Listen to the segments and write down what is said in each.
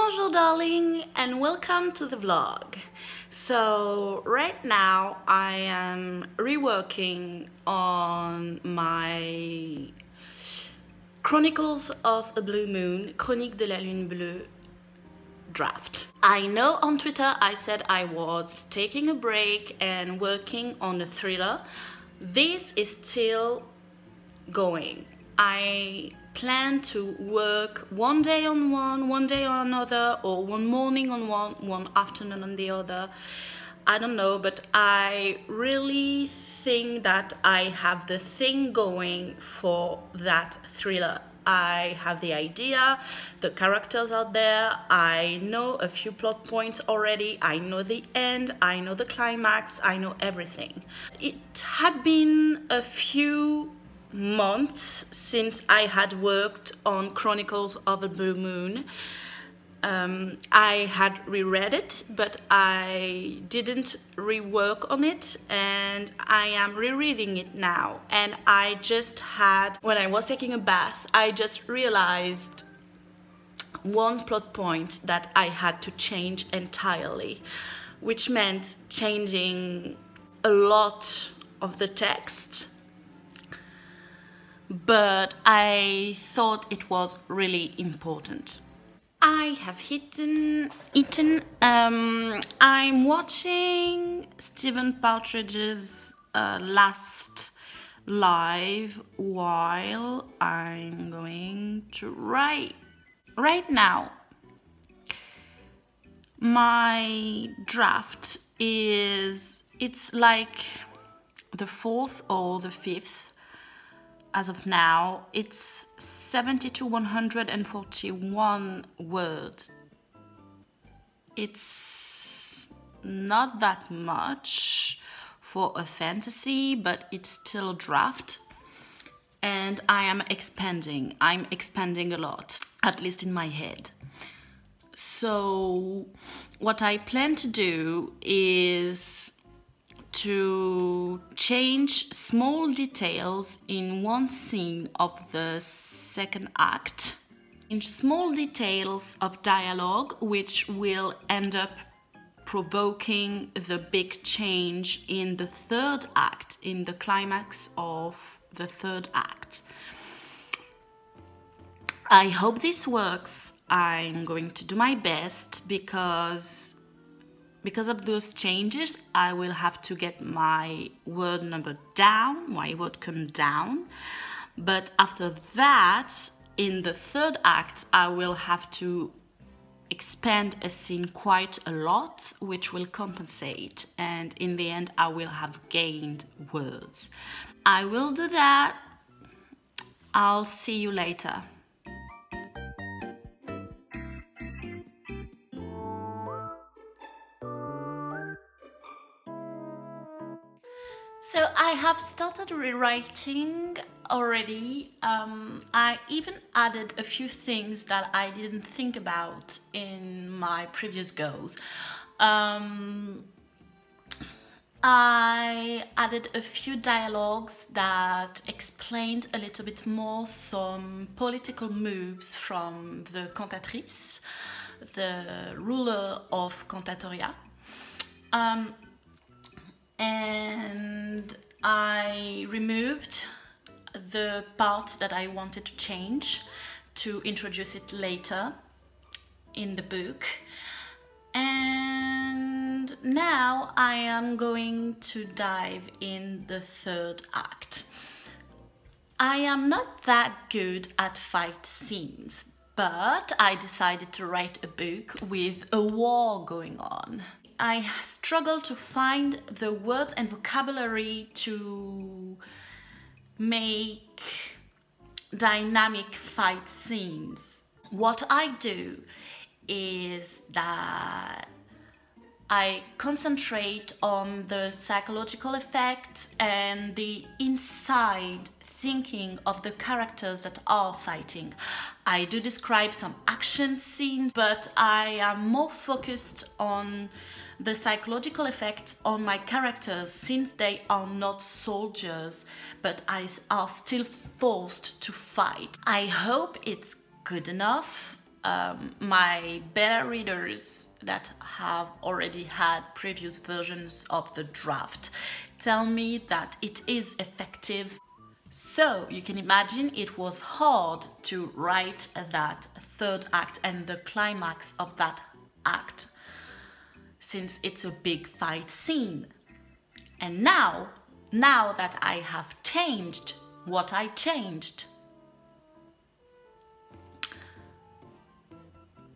Bonjour darling and welcome to the vlog. So right now I am reworking on my Chronicles of a Blue Moon, Chronique de la Lune Bleue draft. I know on Twitter I said I was taking a break and working on a thriller. This is still going. I plan to work one day on one day on another, or one morning on one afternoon on the other. I don't know, but I really think that I have the thing going for that thriller. I have the idea, the characters are there, I know a few plot points already, I know the end, I know the climax, I know everything. It had been a few months since I had worked on Chronicles of a Blue Moon. I had reread it, but I didn't rework on it, and I am rereading it now. And I just had, when I was taking a bath, I just realized one plot point that I had to change entirely, which meant changing a lot of the text. But I thought it was really important. I have eaten. I'm watching Stephen Partridge's last live while I'm going to write. Right now, my draft it's like the 4th or the 5th. As of now, it's 70 to 141 words. It's not that much for a fantasy, but it's still a draft. And I'm expanding a lot, at least in my head. So what I plan to do is to change small details in one scene of the second act, in small details of dialogue which will end up provoking the big change in the third act, in the climax of the third act. I hope this works. I'm going to do my best because of those changes, I will have to get my word number down, my word count down. But after that, in the third act, I will have to expand a scene quite a lot, which will compensate. And in the end, I will have gained words. I will do that. I'll see you later. So I have started rewriting already. I even added a few things that I didn't think about in my previous goes. I added a few dialogues that explained a little bit more some political moves from the cantatrice, the ruler of Cantatoria. And I removed the part that I wanted to change to introduce it later in the book. And now I am going to dive in the third act. I am not that good at fight scenes, but I decided to write a book with a war going on. I struggle to find the words and vocabulary to make dynamic fight scenes. What I do is that I concentrate on the psychological effects and the inside thinking of the characters that are fighting. I do describe some action scenes, but I am more focused on the psychological effects on my characters, since they are not soldiers but are still forced to fight. I hope it's good enough. my beta readers that have already had previous versions of the draft tell me that it is effective. So you can imagine it was hard to write that third act and the climax of that act, since it's a big fight scene. And now that I have changed what I changed,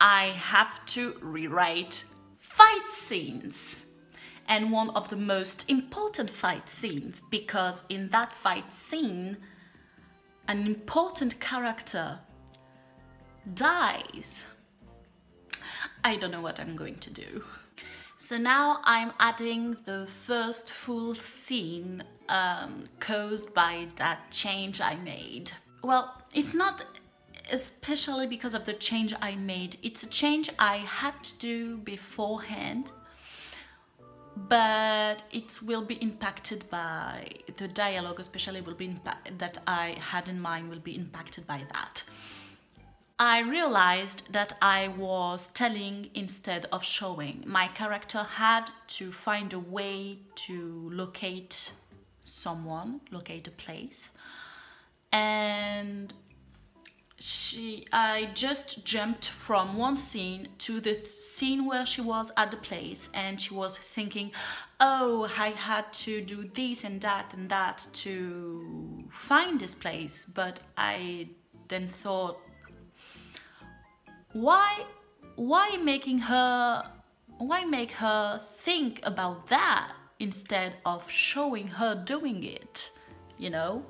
I have to rewrite fight scenes. And one of the most important fight scenes, because in that fight scene, an important character dies. I don't know what I'm going to do. So now I'm adding the first full scene caused by that change I made. Well, it's not especially because of the change I made. It's a change I had to do beforehand, but it will be impacted by the dialogue, especially that I had in mind will be impacted by that. I realized that I was telling instead of showing. My character had to find a way to locate someone, locate a place, and I just jumped from one scene to the scene where she was at the place, and she was thinking, oh, I had to do this and that to find this place. But I then thought, why make her think about that instead of showing her doing it, you know?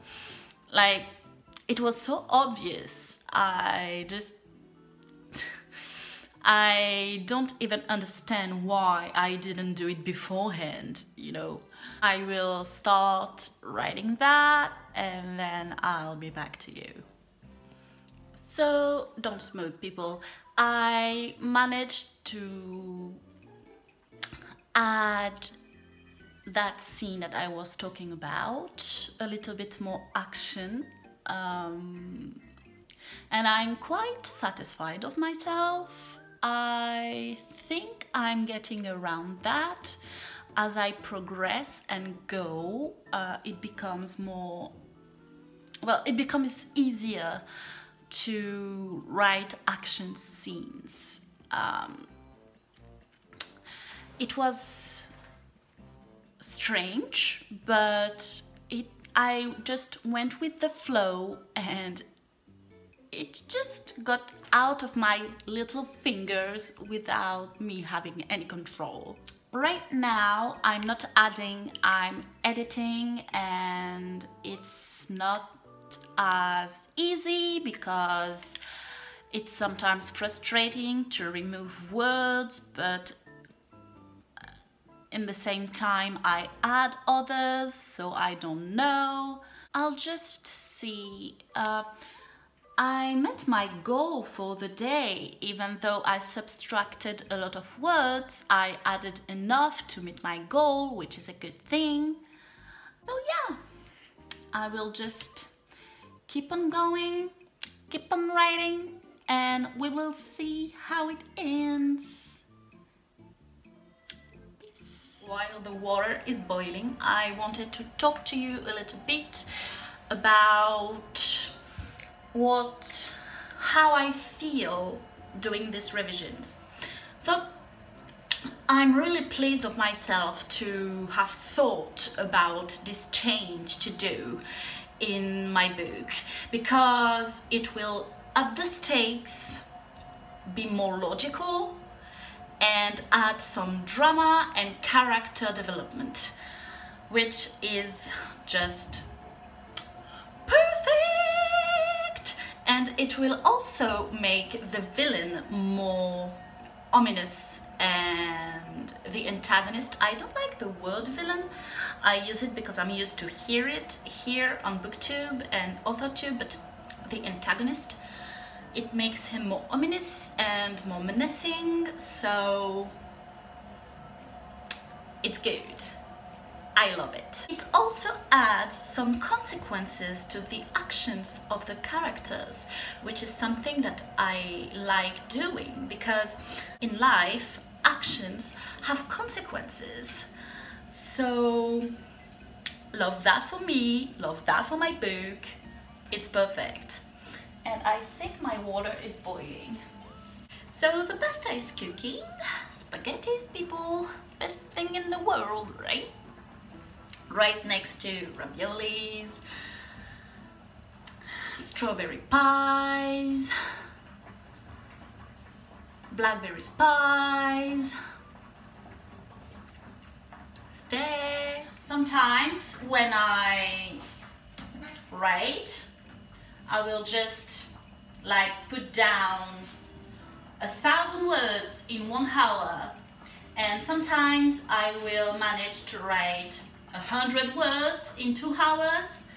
Like, it was so obvious. I don't even understand why I didn't do it beforehand, you know. I will start writing that and then I'll be back to you. So, don't smoke, people. I managed to add that scene that I was talking about, a little bit more action. And I'm quite satisfied of myself. I think I'm getting around that. As I progress and go, it becomes more, well, it becomes easier to write action scenes. It was strange, but I just went with the flow and it just got out of my little fingers without me having any control. Right now I'm not adding, I'm editing, and it's not as easy because it's sometimes frustrating to remove words, but in the same time I add others, so I don't know. I'll just see. I met my goal for the day. Even though I subtracted a lot of words, I added enough to meet my goal, which is a good thing. So yeah, I will just keep on going, keep on writing, and we will see how it ends. Peace. While the water is boiling, I wanted to talk to you a little bit about how I feel doing these revisions. So I'm really pleased of myself to have thought about this change to do in my book, because it will up the stakes, be more logical, and add some drama and character development, which is just perfect. And it will also make the villain more ominous and the antagonist. I don't like the word villain. I use it because I'm used to hear it here on BookTube and AuthorTube, but the antagonist, it makes him more ominous and more menacing, so it's good. I love it. It also adds some consequences to the actions of the characters, which is something that I like doing, because in life, actions have consequences. So, love that for me, love that for my book. It's perfect. And I think my water is boiling. So the pasta is cooking. Spaghettis, people, best thing in the world, right? Right next to raviolis, strawberry pies, blackberry pies. Stay. Sometimes when I write, I will just like put down 1,000 words in 1 hour, and sometimes I will manage to write 100 words in 2 hours.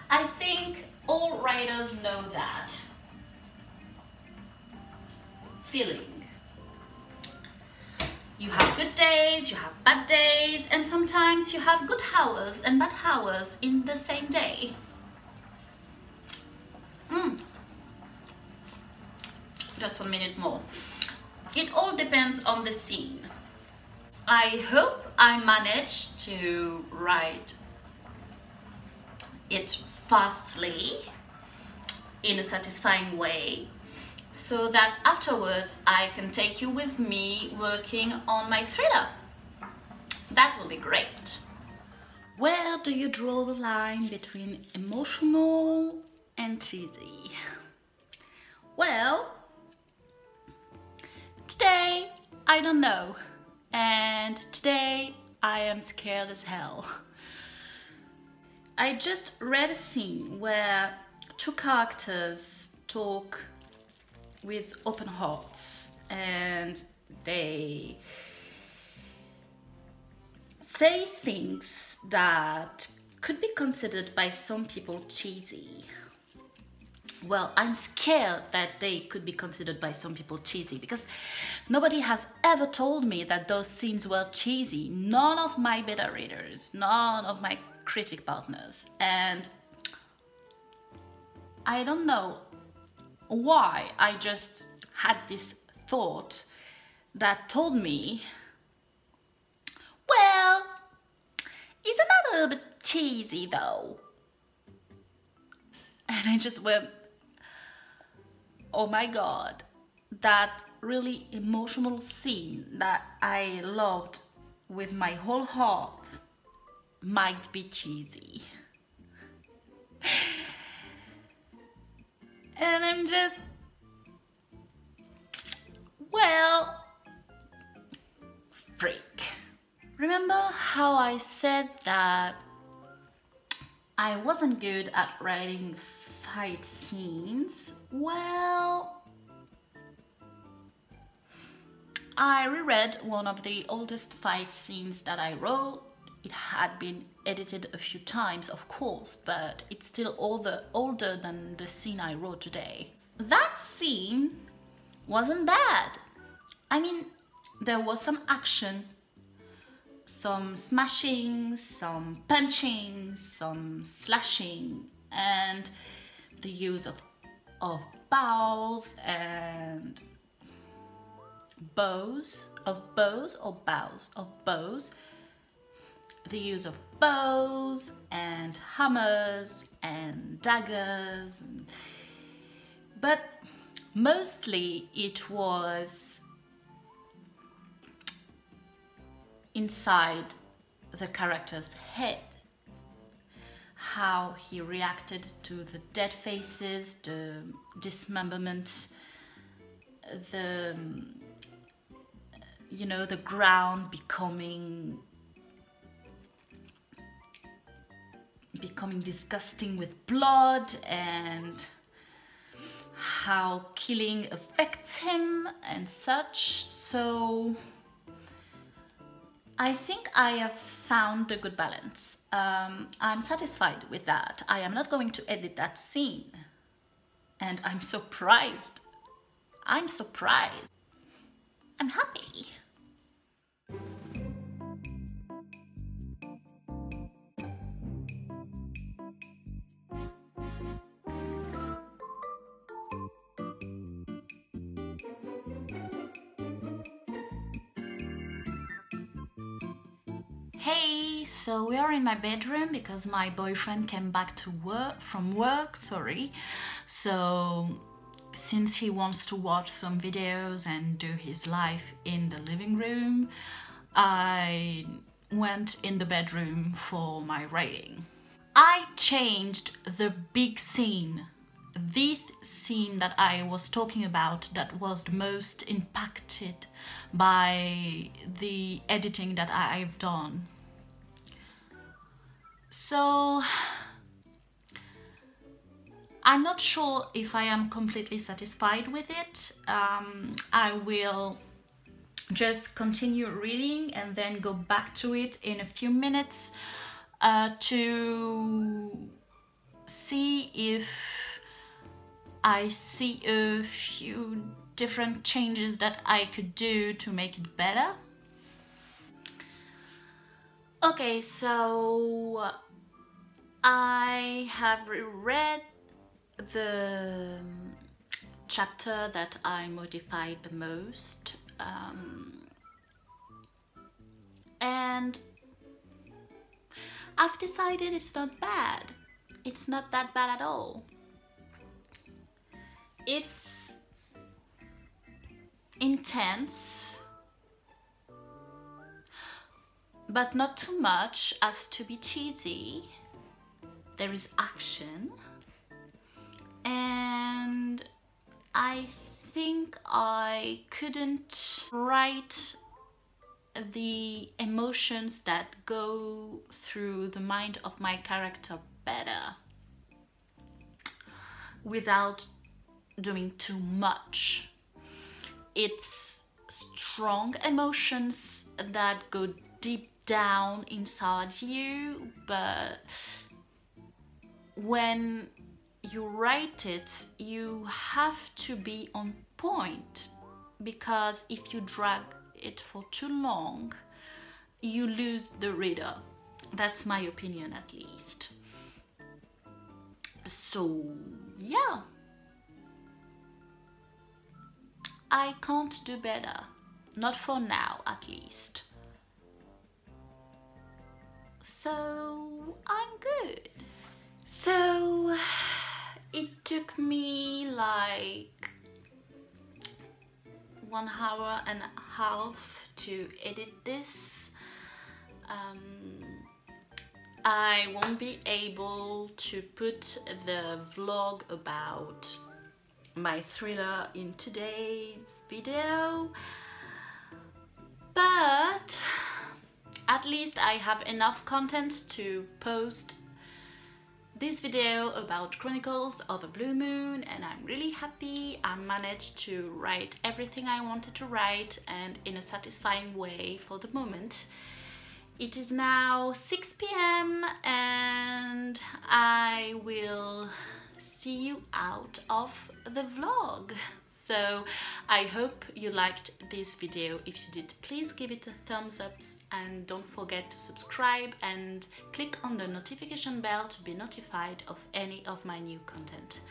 I think all writers know that feeling. You have good days, you have bad days, and sometimes you have good hours and bad hours in the same day. Just 1 minute more. It all depends on the scene. I hope I managed to write it fastly in a satisfying way, so that afterwards I can take you with me working on my thriller. That will be great. Where do you draw the line between emotional and cheesy? Well, today I don't know, and today I am scared as hell. I just read a scene where 2 characters talk with open hearts, and they say things that could be considered by some people cheesy. Well, I'm scared that they could be considered by some people cheesy, because nobody has ever told me that those scenes were cheesy. None of my beta readers, none of my critic partners. And I don't know why I just had this thought that told me, well, isn't that a little bit cheesy though? And I just went, oh my God, that really emotional scene that I loved with my whole heart might be cheesy. And I'm just, well, freak. Remember how I said that I wasn't good at writing fight scenes? Well, I reread one of the oldest fight scenes that I wrote. It had been edited a few times, of course, but it's still older than the scene I wrote today. That scene wasn't bad. I mean, there was some action, some smashing, some punching, some slashing, and the use of bows and bows, the use of bows and hammers and daggers, but mostly it was inside the character's head. How he reacted to the dead faces, the dismemberment, the ground becoming disgusting with blood, and how killing affects him and such. So I think I have found a good balance. I'm satisfied with that. I am not going to edit that scene. And I'm surprised. I'm happy. Hey, so we are in my bedroom because my boyfriend came back from work, sorry. So since he wants to watch some videos and do his life in the living room, I went in the bedroom for my writing. I changed the big scene. This scene that I was talking about that was the most impacted by the editing that I've done. So I'm not sure if I am completely satisfied with it. I will just continue reading and then go back to it in a few minutes to see if I see a few different changes that I could do to make it better. Okay, so I have reread the chapter that I modified the most, and I've decided it's not bad. It's not that bad at all. It's intense, but not too much as to be cheesy. There is action, and I think I couldn't write the emotions that go through the mind of my character better without doing too much. It's strong emotions that go deep down inside you, but when you write it, you have to be on point, because if you drag it for too long, you lose the reader. That's my opinion, at least. So yeah, I can't do better, not for now at least. So I'm good. So it took me like 1.5 hours to edit this. I won't be able to put the vlog about my thriller in today's video, but at least I have enough content to post this video about Chronicles of a Blue Moon, and I'm really happy I managed to write everything I wanted to write, and in a satisfying way for the moment. It is now 6 p.m. and I will see you out of the vlog. So I hope you liked this video. If you did, please give it a thumbs up and don't forget to subscribe and click on the notification bell to be notified of any of my new content.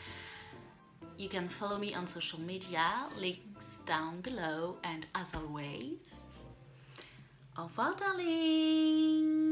You can follow me on social media, links down below, and as always, au revoir darling!